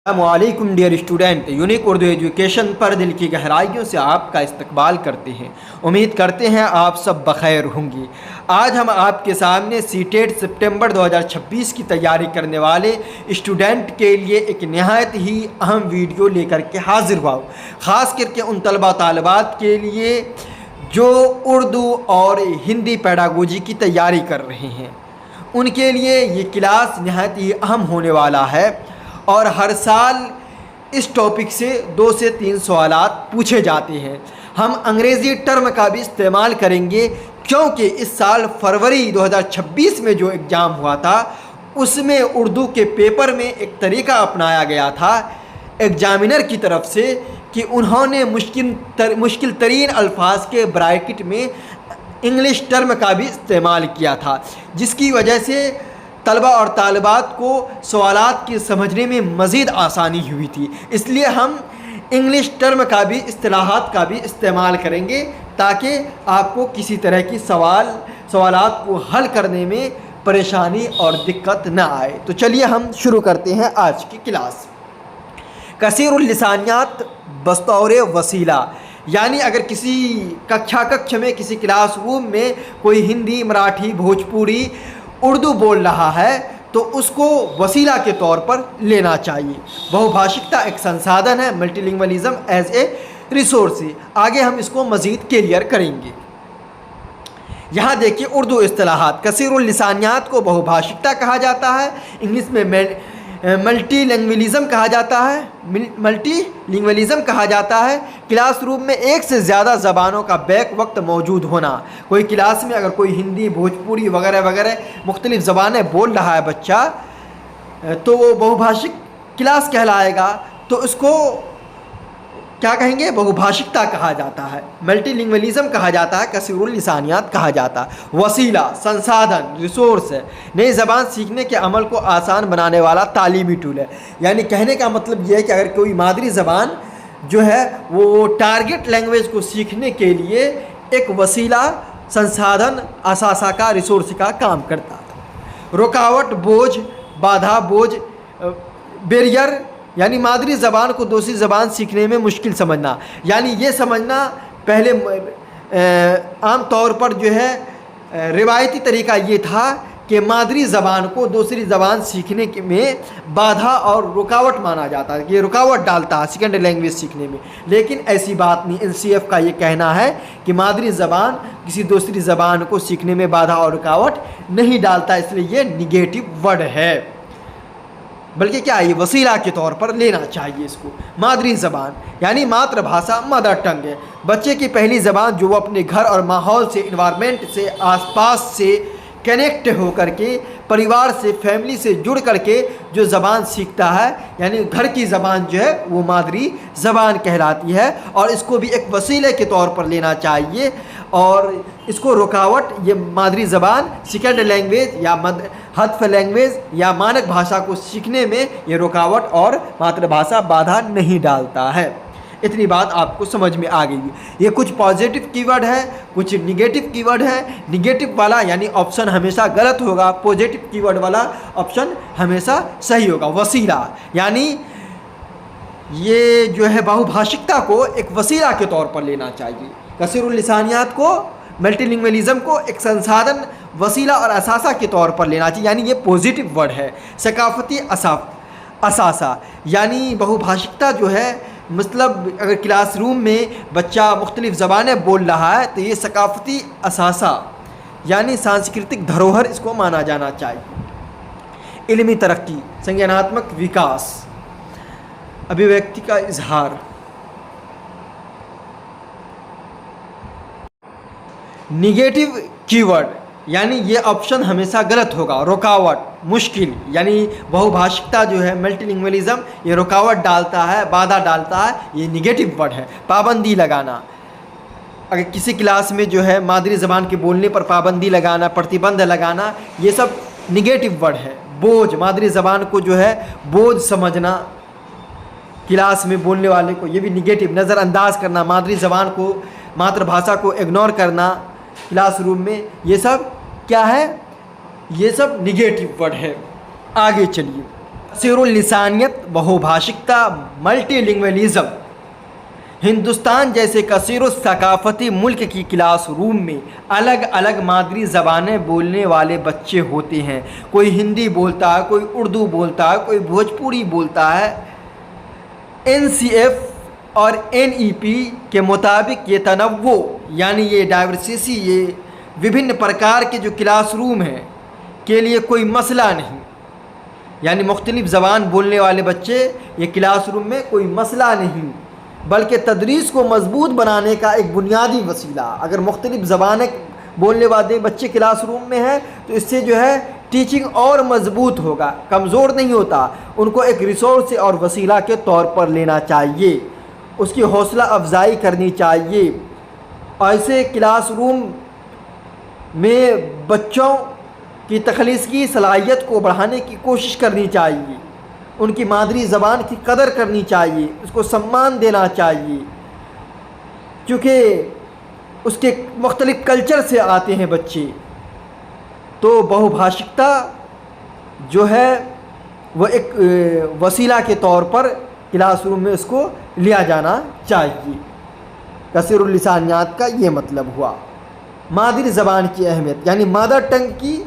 السلام علیکم dear student, unique Urdu education پر دل کی گہرائیوں سے آپ کا استقبال کرتے ہیں۔ امید کرتے ہیں آپ سب بخیر ہوں گے۔ آج ہم آپ کے سامنے سی ٹیٹ سپٹمبر 2026 کی تیاری کرنے والے اسٹوڈنٹ کے لیے ایک نہایت ہی اہم ویڈیو لے کر کے حاضر ہوا ہوں، خاص کر کے ان طلبہ طالبات کے لیے جو اردو اور ہندی پیڈاگوجی کی تیاری کر رہے ہیں۔ ان کے لیے یہ کلاس نہایت ہی اہم ہونے والا ہے اور ہر سال اس ٹاپک سے 2 سے 3 سوالات پوچھے جاتے ہیں۔ ہم انگریزی ٹرم کا بھی استعمال کریں گے کیونکہ اس سال فروری 2026 میں جو ایگزام ہوا تھا اس میں اردو کے پیپر میں ایک طریقہ اپنایا گیا تھا ایگزامینر کی طرف سے کہ انہوں نے مشکل ترین الفاظ کے بریکٹ میں انگلش ٹرم کا بھی استعمال کیا تھا، جس کی وجہ سے طلبہ اور طالبات کو سوالات کی سمجھنے میں مزید آسانی ہوئی تھی۔ اس لیے ہم انگلش ٹرم کا بھی اصطلاحات کا بھی استعمال کریں گے تاکہ آپ کو کسی طرح کی سوالات کو حل کرنے میں پریشانی اور دقت نہ آئے۔ تو چلیے ہم شروع کرتے ہیں آج کی کلاس۔ کثیر اللسانیات بطور وسیلہ، یعنی اگر کسی ککش میں کسی کلاس روم میں کوئی ہندی، مراٹھی، بھوجپوری، اردو بول رہا ہے تو اس کو وسیلہ کے طور پر لینا چاہیے۔ بہو بھاشکتا ایک سنسادن ہے، ملٹی لنگولیزم ایز اے ریسورس۔ آگے ہم اس کو مزید کلیئر کریں گے۔ یہاں دیکھیے اردو اصطلاحات، کثیر اللسانیات کو بہو بھاشکتا کہا جاتا ہے، انگلش میں ملٹی لنگولیزم کہا جاتا ہے۔ کلاس روم میں ایک سے زیادہ زبانوں کا بیک وقت موجود ہونا۔ کوئی کلاس میں اگر کوئی ہندی، بھوجپوری وغیرہ وغیرہ مختلف زبانیں بول رہا ہے بچہ تو وہ بہو بھاشک کلاس کہلائے گا، تو اس کو کیا کہیں گے؟ بہو بھاشکتا کہا جاتا ہے، ملٹی لنگولیزم کہا جاتا ہے، کثیر اللسانیات کہا جاتا ہے۔ وسیلہ، سنسادن، ریسورس ہے، نئی زبان سیکھنے کے عمل کو آسان بنانے والا تعلیمی ٹول ہے۔ یعنی کہنے کا مطلب یہ ہے کہ اگر کوئی مادری زبان جو ہے وہ ٹارگٹ لینگویج کو سیکھنے کے لیے ایک وسیلہ، سنسادن، اثاثہ کا، ریسورس کا کام کرتا ہے۔ رکاوٹ، بوجھ، بادھا، بیریئر، یعنی مادری زبان کو دوسری زبان سیکھنے میں مشکل سمجھنا۔ یعنی یہ سمجھنا پہلے عام طور پر جو ہے روایتی طریقہ یہ تھا کہ مادری زبان کو دوسری زبان سیکھنے میں بادھا اور رکاوٹ مانا جاتا ہے، یہ رکاوٹ ڈالتا ہے سیکنڈ لینگویج سیکھنے میں، لیکن ایسی بات نہیں۔ NCF کا یہ کہنا ہے کہ مادری زبان کسی دوسری زبان کو سیکھنے میں بادھا اور رکاوٹ نہیں ڈالتا، اس لیے یہ نگیٹو ورڈ ہے، بلکہ کیا ہے، یہ وسیلہ کے طور پر لینا چاہیے اس کو۔ مادری زبان یعنی ماتر بھاشا، مدر ٹنگ ہے، بچے کی پہلی زبان جو وہ اپنے گھر اور ماحول سے، انوائرمنٹ سے، آس پاس سے کنیکٹ ہو کر کے، پریوار سے، فیملی سے جڑ کر کے جو زبان سیکھتا ہے، یعنی گھر کی زبان جو ہے وہ مادری زبان کہلاتی ہے، اور اس کو بھی ایک وسیلے کے طور پر لینا چاہیے۔ اور اس کو رکاوٹ، یہ مادری زبان سیکنڈ لینگویج یا ہدف لینگویج یا مانک بھاشا کو سیکھنے میں یہ رکاوٹ اور ماتر بھاشا بادھا نہیں ڈالتا ہے۔ اتنی بات آپ کو سمجھ میں آ گئی ہے۔ یہ کچھ پازیٹیو کی ورڈ ہے، کچھ نگیٹو کی ورڈ ہے۔ نگیٹو والا یعنی آپشن ہمیشہ غلط ہوگا، پازیٹیو کی ورڈ والا آپشن ہمیشہ صحیح ہوگا۔ وسیلہ یعنی یہ جو ہے بہو بھاشکتا کو ایک وسیلہ کے طور پر لینا چاہیے، کثیر اللسانیات کو، ملٹی لنگولیزم کو ایک سنسادن، وسیلہ اور اثاثہ کے طور پر لینا چاہیے، یعنی یہ پازیٹیو ورڈ ہے۔ ثقافتی اثاثہ یعنی بہو بھاشکتا جو ہے، مطلب اگر کلاس روم میں بچہ مختلف زبانیں بول رہا ہے تو یہ ثقافتی اثاثہ یعنی سانسکرتک دھروہر اس کو مانا جانا چاہیے۔ علمی ترقی، سنجناتمک وکاس، ابھیویکتی کا اظہار۔ نگیٹو کی ورڈ یعنی یہ آپشن ہمیشہ غلط ہوگا۔ رکاوٹ، مشکل، یعنی بہو بھاشکتا جو ہے، ملٹی لنگولیزم، یہ رکاوٹ ڈالتا ہے، بادھا ڈالتا ہے، یہ نگیٹو ورڈ ہے۔ پابندی لگانا، اگر کسی کلاس میں جو ہے مادری زبان کے بولنے پر پابندی لگانا، پرتیبندھ لگانا، یہ سب نگیٹو ورڈ ہے۔ بوجھ، مادری زبان کو جو ہے بوجھ سمجھنا، کلاس میں بولنے والے کو، یہ بھی نگیٹو۔ نظر انداز کرنا، مادری زبان کو، ماتر بھاشا کو اگنور کرنا کلاس روم میں، یہ سب کیا ہے؟ یہ سب نگیٹو ورڈ ہے۔ آگے چلیے، کثیر اللسانیت، بہوبھاشکتا، ملٹی لنگویلزم۔ ہندوستان جیسے کثیر الثقافتی ملک کی کلاس روم میں الگ الگ مادری زبانیں بولنے والے بچے ہوتے ہیں۔ کوئی ہندی بولتا ہے، کوئی اردو بولتا ہے، کوئی بھوجپوری بولتا ہے۔ NCF اور NEP کے مطابق یہ تنوع یعنی یہ ڈائیورسٹی، یہ وبھن پرکار کے جو کلاس روم ہیں کے لیے کوئی مسئلہ نہیں، یعنی مختلف زبان بولنے والے بچے یہ کلاس روم میں کوئی مسئلہ نہیں، بلکہ تدریس کو مضبوط بنانے کا ایک بنیادی وسیلہ۔ اگر مختلف زبانیں بولنے والے بچے کلاس روم میں ہیں تو اس سے جو ہے ٹیچنگ اور مضبوط ہوگا، کمزور نہیں ہوتا۔ ان کو ایک ریسورس اور وسیلہ کے طور پر لینا چاہیے، اس کی حوصلہ افزائی کرنی چاہیے۔ ایسے کلاس روم میں بچوں کی تخلیقی صلاحیت کو بڑھانے کی کوشش کرنی چاہیے، ان کی مادری زبان کی قدر کرنی چاہیے، اس کو سمان دینا چاہیے، کیونکہ اس کے مختلف کلچر سے آتے ہیں بچے۔ تو بہوبھاشکتا جو ہے وہ ایک وسیلہ کے طور پر کلاس روم میں اس کو لیا جانا چاہیے۔ کثیر اللسانیات کا یہ مطلب ہوا۔ مادری زبان کی اہمیت یعنی مادر ٹنگ کی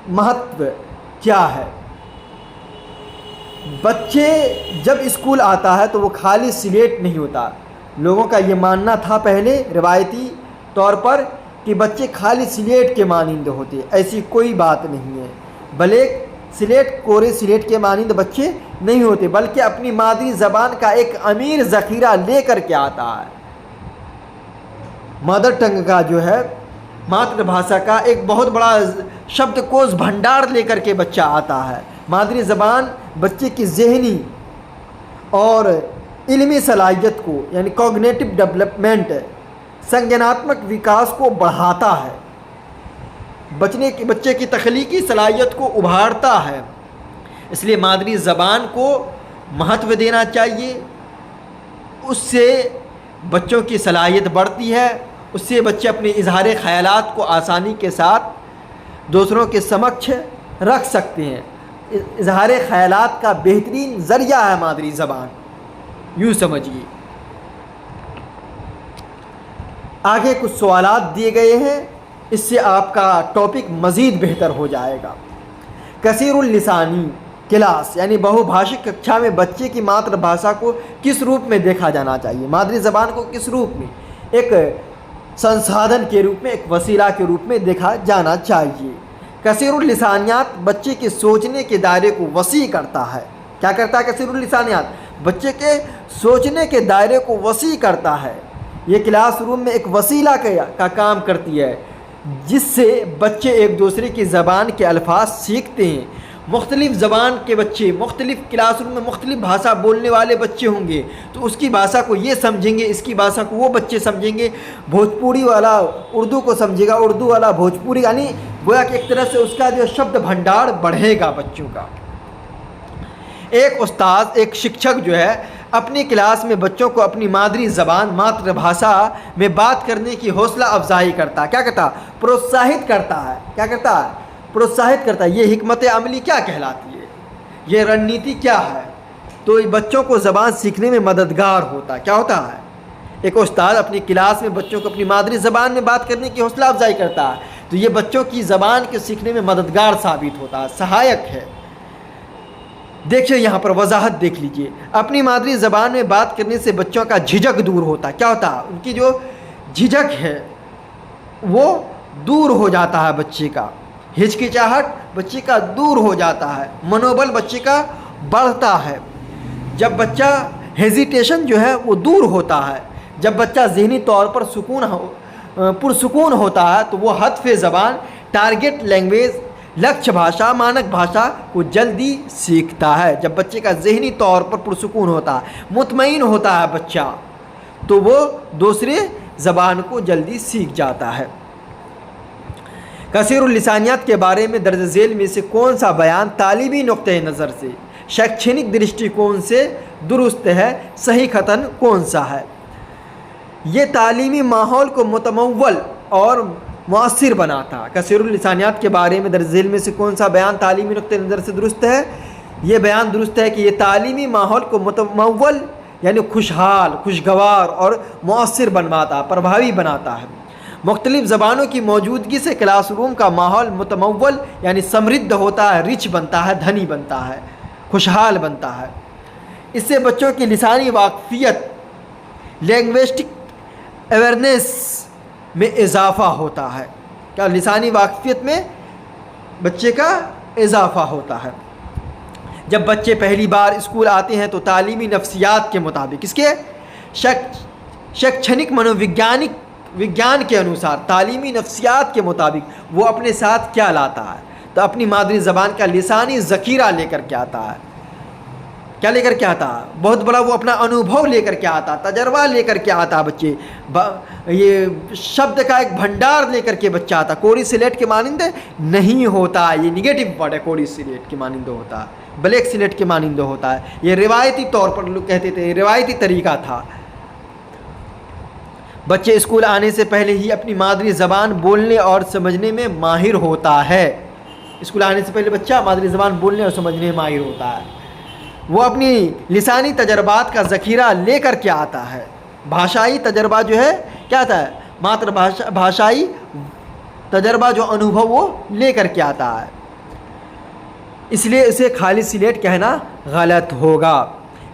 مہتو کیا ہے؟ بچے جب اسکول آتا ہے تو وہ خالی سلیٹ نہیں ہوتا۔ لوگوں کا یہ ماننا تھا پہلے روایتی طور پر کہ بچے خالی سلیٹ کے مانند ہوتے، ایسی کوئی بات نہیں ہے۔ بلیک سلیٹ، کورے سلیٹ کے مانند بچے نہیں ہوتے، بلکہ اپنی مادری زبان کا ایک امیر ذخیرہ لے کر کے آتا ہے۔ مدر ٹنگ کا جو ہے ماتر بھاشا کا ایک بہت بڑا شبد کوش بھنڈار لے کر کے بچہ آتا ہے۔ مادری زبان بچے کی ذہنی اور علمی صلاحیت کو یعنی کوگنیٹو ڈیولپمنٹ، سنجناتمک وکاس کو بڑھاتا ہے، بچے کی تخلیقی صلاحیت کو ابھارتا ہے۔ اس لیے مادری زبان کو مہتو دینا چاہیے، اس سے بچوں کی صلاحیت بڑھتی ہے، اس سے بچے اپنے اظہار خیالات کو آسانی کے ساتھ دوسروں کے سمکش رکھ سکتے ہیں۔ اظہار خیالات کا بہترین ذریعہ ہے مادری زبان، یوں سمجھیے۔ آگے کچھ سوالات دیے گئے ہیں، اس سے آپ کا ٹاپک مزید بہتر ہو جائے گا۔ کثیر اللسانی کلاس یعنی بہوبھاشک ککشا میں بچے کی ماتر بھاشا کو کس روپ میں دیکھا جانا چاہیے؟ مادری زبان کو کس روپ میں؟ ایک سنسادھن کے روپ میں، ایک وسیلہ کے روپ میں دیکھا جانا چاہیے۔ کثیر اللسانیات بچے کے سوچنے کے دائرے کو وسیع کرتا ہے۔ کیا کرتا ہے کثیر اللسانیات؟ بچے کے سوچنے کے دائرے کو وسیع کرتا ہے۔ یہ کلاس روم میں ایک وسیلہ کا کام کرتی ہے، جس سے بچے ایک دوسرے کی زبان کے الفاظ سیکھتے ہیں۔ مختلف زبان کے بچے مختلف کلاس روم میں مختلف بھاشا بولنے والے بچے ہوں گے تو اس کی بھاشا کو یہ سمجھیں گے، اس کی بھاشا کو وہ بچے سمجھیں گے۔ بھوجپوری والا اردو کو سمجھے گا، اردو والا بھوجپوری، یعنی گویا کہ ایک طرح سے اس کا جو شبد بھنڈار بڑھے گا بچوں کا۔ ایک استاد، ایک شکشک جو ہے اپنی کلاس میں بچوں کو اپنی مادری زبان، ماتر بھاشا میں بات کرنے کی حوصلہ افزائی کرتا ہے۔ کیا کرتا ہے؟ پروتساہت کرتا ہے۔ کیا کرتا ہے؟ پروتساہت کرتا ہے۔ یہ حکمت عملی کیا کہلاتی ہے؟ یہ رننیتی کیا ہے؟ تو بچوں کو زبان سیکھنے میں مددگار ہوتا ہے۔ کیا ہوتا ہے؟ ایک استاد اپنی کلاس میں بچوں کو اپنی مادری زبان میں بات کرنے کی حوصلہ افزائی کرتا ہے تو یہ بچوں کی زبان کے سیکھنے میں مددگار ثابت ہوتا ہے، سہایک ہے۔ دیکھیے یہاں پر وضاحت دیکھ لیجئے۔ اپنی مادری زبان میں بات کرنے سے بچوں کا جھجک دور ہوتا ہے۔ کیا ہوتا ہے؟ ان کی جو جھجک ہے وہ دور ہو جاتا ہے، بچے کا ہچکچاہٹ بچے کا دور ہو جاتا ہے، منوبل بچے کا بڑھتا ہے۔ جب بچہ ہیزیٹیشن جو ہے وہ دور ہوتا ہے، جب بچہ ذہنی طور پر پرسکون ہوتا ہے تو وہ ہدف زبان، ٹارگٹ لینگویج، لکش بھاشا، مانک بھاشا کو جلدی سیکھتا ہے۔ جب بچے کا ذہنی طور پر پرسکون ہوتا ہے، مطمئن ہوتا ہے بچہ، تو وہ دوسرے زبان کو جلدی سیکھ جاتا ہے۔ کثیر اللسانیات کے بارے میں درج ذیل میں سے کون سا بیان تعلیمی نقطۂ نظر سے، شیکشنک درشٹی کون سے درست ہے؟ صحیح خطاً کون سا ہے؟ یہ تعلیمی ماحول کو متمول اور مؤثر بناتا۔ کثیر اللسانیات کے بارے میں درج ذیل میں سے کون سا بیان تعلیمی نقطۂ نظر سے درست ہے؟ یہ بیان درست ہے کہ یہ تعلیمی ماحول کو متمول یعنی خوشحال، خوشگوار اور مؤثر بنواتا، پربھاوی بناتا ہے۔ مختلف زبانوں کی موجودگی سے کلاس روم کا ماحول متمول یعنی سمردھ ہوتا ہے، رچ بنتا ہے، دھنی بنتا ہے، خوشحال بنتا ہے۔ اس سے بچوں کی لسانی واقفیت، لینگوسٹک اویئرنیس میں اضافہ ہوتا ہے۔ کیا لسانی واقفیت میں بچے کا اضافہ ہوتا ہے۔ جب بچے پہلی بار اسکول آتے ہیں تو تعلیمی نفسیات کے مطابق، اس کے شیکشنک وگیان کے انوسار، تعلیمی نفسیات کے مطابق وہ اپنے ساتھ کیا لاتا ہے، تو اپنی مادری زبان کا لسانی ذخیرہ لے کر کے آتا ہے۔ کیا لے کر کے آتا ہے؟ بہت بڑا وہ اپنا انوبھو لے کر کے آتا، تجربہ لے کر کے آتا بچے، یہ شبد کا ایک بھنڈار لے کر کے بچہ آتا۔ کوری سلیٹ کے مانند نہیں ہوتا، یہ نگیٹو ورڈ ہے، کوری سلیٹ کے مانند ہوتا ہے، بلیک سلیٹ کے مانند ہوتا ہے۔ یہ روایتی طور پر لوگ کہتے تھے، روایتی طریقہ تھا۔ بچے اسکول آنے سے پہلے ہی اپنی مادری زبان بولنے اور سمجھنے میں ماہر ہوتا ہے۔ اسکول آنے سے پہلے بچہ مادری زبان بولنے اور سمجھنے میں ماہر ہوتا ہے۔ وہ اپنی لسانی تجربات کا ذخیرہ لے کر کے آتا ہے۔ بھاشائی تجربہ جو ہے کیا آتا ہے؟ ماتر بھاشائی تجربہ جو انوبھو وہ لے کر کے آتا ہے، اس لیے اسے خالی سلیٹ کہنا غلط ہوگا۔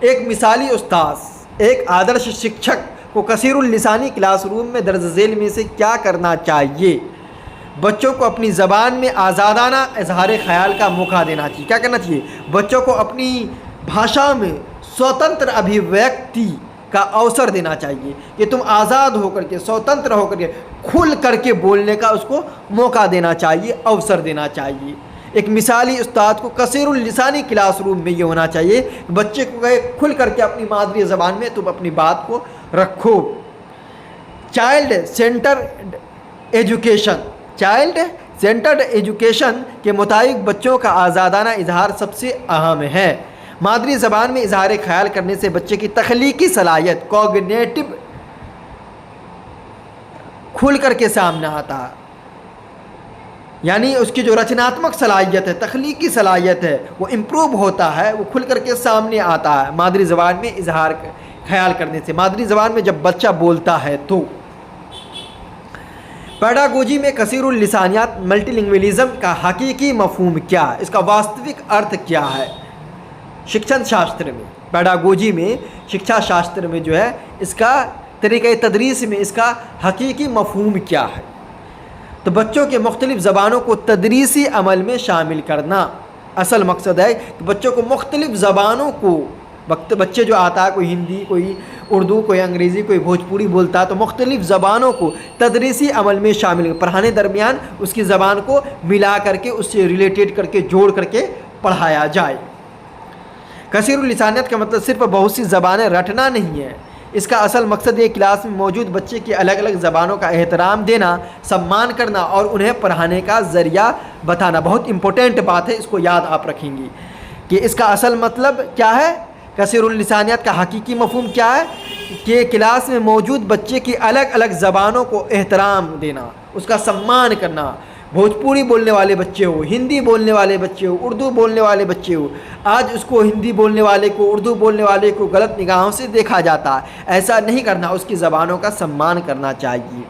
ایک مثالی استاذ، ایک آدرش شکشک کو کثیر اللسانی کلاس روم میں درج ذیل میں سے کیا کرنا چاہیے؟ بچوں کو اپنی زبان میں آزادانہ اظہار خیال کا موقع دینا چاہیے۔ کیا کرنا چاہیے؟ بچوں کو اپنی بھاشا میں سوتنتر ابھیویکتی کا اوسر دینا چاہیے کہ تم آزاد ہو کر کے، سوتنتر ہو کر کے، کھل کر کے بولنے کا اس کو موقع دینا چاہیے، اوسر دینا چاہیے۔ ایک مثالی استاد کو کثیر اللسانی کلاس روم میں یہ ہونا چاہیے کہ بچے کو کہے کھل کر کے اپنی مادری زبان میں تم اپنی بات کو رکھو۔ چائلڈ سینٹرڈ ایجوکیشن کے مطابق بچوں کا آزادانہ اظہار سب سے اہم ہے۔ مادری زبان میں اظہار خیال کرنے سے بچے کی تخلیقی صلاحیت، کوگنیٹو، کھل کر کے سامنے آتا ہے، یعنی اس کی جو رچناتمک صلاحیت ہے، تخلیقی صلاحیت ہے، وہ امپروو ہوتا ہے، وہ کھل کر کے سامنے آتا ہے مادری زبان میں اظہار خیال کرنے سے، مادری زبان میں جب بچہ بولتا ہے تو۔ پیڈاگوجی میں کثیر اللسانیات، ملٹی لنگویلزم کا حقیقی مفہوم کیا ہے، اس کا واستوک ارتھ کیا ہے؟ شکشن شاستر میں، پیڈاگوجی میں، شکشا شاستر میں جو ہے اس کا طریقہ تدریس میں اس کا حقیقی مفہوم کیا ہے؟ تو بچوں کے مختلف زبانوں کو تدریسی عمل میں شامل کرنا اصل مقصد ہے کہ بچوں کو مختلف زبانوں کو، بچے جو آتا ہے، کوئی ہندی، کوئی اردو، کوئی انگریزی، کوئی بھوجپوری بولتا ہے، تو مختلف زبانوں کو تدریسی عمل میں شامل، پڑھانے درمیان اس کی زبان کو ملا کر کے، اس سے ریلیٹڈ کر کے، جوڑ کر کے پڑھایا جائے۔ کثیر اللسانیت کا مطلب صرف بہت سی زبانیں رٹنا نہیں ہے، اس کا اصل مقصد یہ کلاس میں موجود بچے کی الگ الگ زبانوں کا احترام دینا، سمان کرنا اور انہیں پڑھانے کا ذریعہ بتانا۔ بہت امپورٹنٹ بات ہے، اس کو یاد آپ رکھیں گی کہ اس کا اصل مطلب کیا ہے، کثیر اللسانیت کا حقیقی مفہوم کیا ہے کہ کلاس میں موجود بچے کی الگ الگ زبانوں کو احترام دینا، اس کا سمان کرنا۔ بھوجپوری بولنے والے بچے ہو، ہندی بولنے والے بچے ہو، اردو بولنے والے بچے ہو، آج اس کو ہندی بولنے والے کو، اردو بولنے والے کو غلط نگاہوں سے دیکھا جاتا ہے، ایسا نہیں کرنا، اس کی زبانوں کا سمان کرنا چاہیے۔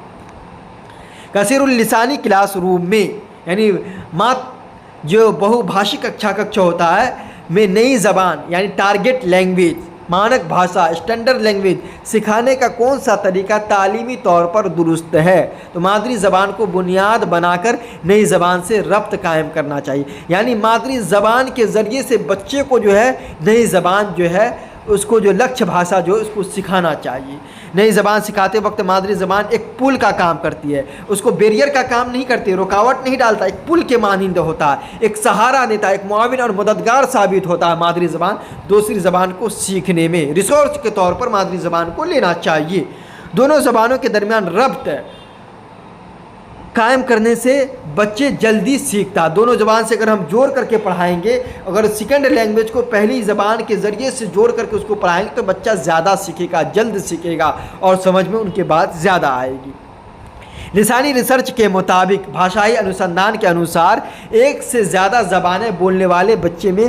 کثیر اللسانی کلاس روم میں یعنی جو بہو بھاشی ککشا ہوتا ہے میں نئی زبان یعنی ٹارگٹ لینگویج، مانک بھاشا، اسٹینڈرڈ لینگویج سکھانے کا کون سا طریقہ تعلیمی طور پر درست ہے؟ تو مادری زبان کو بنیاد بنا کر نئی زبان سے ربط قائم کرنا چاہیے، یعنی مادری زبان کے ذریعے سے بچے کو جو ہے نئی زبان جو ہے اس کو جو لکھیہ بھاشا جو اس کو سکھانا چاہیے۔ نئی زبان سکھاتے وقت مادری زبان ایک پل کا کام کرتی ہے، اس کو بیریئر کا کام نہیں کرتی، رکاوٹ نہیں ڈالتا، ایک پل کے مانند ہوتا ہے، ایک سہارا دیتا ہے، ایک معاون اور مددگار ثابت ہوتا ہے مادری زبان دوسری زبان کو سیکھنے میں۔ ریسورس کے طور پر مادری زبان کو لینا چاہیے۔ دونوں زبانوں کے درمیان ربط قائم کرنے سے بچے جلدی سیکھتا۔ دونوں زبان سے اگر ہم جوڑ کر کے پڑھائیں گے، اگر سیکنڈ لینگویج کو پہلی زبان کے ذریعے سے جوڑ کر کے اس کو پڑھائیں گے تو بچہ زیادہ سیکھے گا، جلد سیکھے گا اور سمجھ میں ان کے بات زیادہ آئے گی۔ لسانی ریسرچ کے مطابق، بھاشائی انوسندھان کے انوسار، ایک سے زیادہ زبانیں بولنے والے بچے میں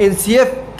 NCF